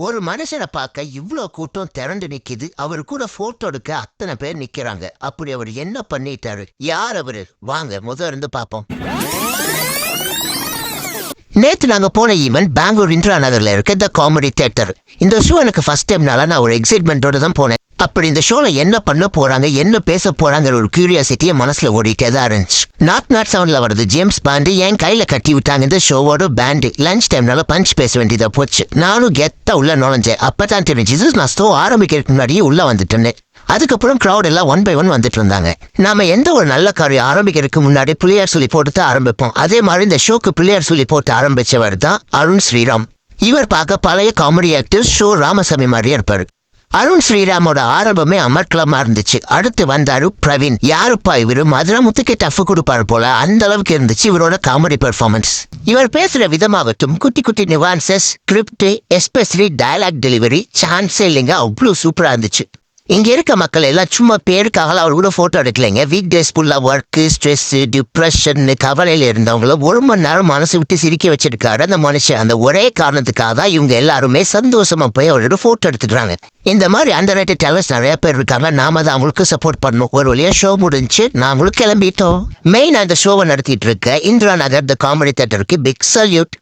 ஒரு மனுஷனை பார்க்க இவ்ளோ கூட்டம் திரண்டு நிக்குது. அவரு கூட போட்டோ எடுக்க அத்தனை பேர் நிக்கிறாங்க. அப்படி அவர் என்ன பண்ணிட்டாரு? யார் அவரு? வாங்க இருந்து பாப்போம். நேத்து நாங்க போன ஈவென்ட் பெங்களூர் இந்திரா நகர்ல இருக்க த காமெடி தியேட்டர். இந்த ஷோ எனக்கு ஃபர்ஸ்ட் டைம்னால நான் ஒரு எக்ஸைட்மெண்டோட தான் போனேன். அப்படி இந்த ஷோல என்ன பண்ண போறாங்க, என்ன பேச போறாங்கிற ஒரு கியூரியாசிட்டியை மனசுல ஓடிட்டே தான் இருந்துச்சு. நாட் சவுண்ட்ல வருது ஜேம்ஸ் பாண்டு என் கையில கட்டி விட்டாங்க இந்த ஷோவோட பேண்டு. லஞ்ச் டைம்னால பஞ்ச் பேச வேண்டியதா போச்சு. நானும் கெத்தா உள்ள நுழைஞ்சேன். அப்பதான் தெரிஞ்சு நான் ஷோ ஆரம்பிக்கிறதுக்கு முன்னாடியே உள்ள வந்துட்டேன். அதுக்கப்புறம் கிரௌட் எல்லாம் 1 by 1 வந்துட்டு இருந்தாங்க. நாம எந்த ஒரு நல்ல காரியம் ஆரம்பிக்கிறதுக்கு முன்னாடி பிள்ளையார் சொல்லி போட்டு தான் ஆரம்பிப்போம். அதே மாதிரி இந்த ஷோக்கு பிள்ளையார் சொல்லி போட்டு ஆரம்பிச்சவர் தான் அருண் ஸ்ரீராம். இவர் பார்க்க பழைய காமெடி ஆக்டர் ஷோ ராமசாமி மாதிரியே இருப்பாரு. அருண் ஸ்ரீராமோட ஆரம்பமே அமர்க்கலமா இருந்துச்சு. அடுத்து வந்தாரு பிரவீன். யாருப்பா இவரு? மதுரை முத்துக்கு டஃப் கொடுப்பாரு போல, அந்த அளவுக்கு இருந்துச்சு இவரோட காமெடி பெர்ஃபார்மன்ஸ். இவர் பேசுற விதமாகட்டும், குட்டி குட்டி நிவான்சஸ், ஸ்கிரிப்ட், எஸ்பெஷலி டயலாக் டெலிவரி சான்ஸே இல்லைங்க, அவ்வளவு சூப்பரா இருந்துச்சு. இங்க இருக்க மக்கள் எல்லாம் சும்மா பேருக்காக அவர் கூட போட்டோ எடுக்கலைங்க. வீக் டேஸ் ஃபுல்லா ஒர்க்கு, ஸ்ட்ரெஸ், டிப்ரெஷன், கவலையில இருந்தவங்கள 1 மணி நேரம் மனசு விட்டு சிரிக்க வச்சிருக்காரு அந்த மனுஷன். அந்த ஒரே காரணத்துக்காக தான் இவங்க எல்லாருமே சந்தோஷமா போய் அவரோட போட்டோ எடுத்துக்கிறாங்க. இந்த மாதிரி அண்டர் ரேட்டட் டேலண்ட்ஸ் நிறைய பேர் இருக்காங்க. நாம தான் அவங்களுக்கு சப்போர்ட் பண்ணணும். ஒரு வழியா ஷோ முடிஞ்சு நாமளும் கிளம்பிட்டோம். மெயின் அந்த ஷோவை நடத்திட்டு இருக்க இந்திரா நகர் த காமெடி தியேட்டருக்கு பிக் சல்யூட்.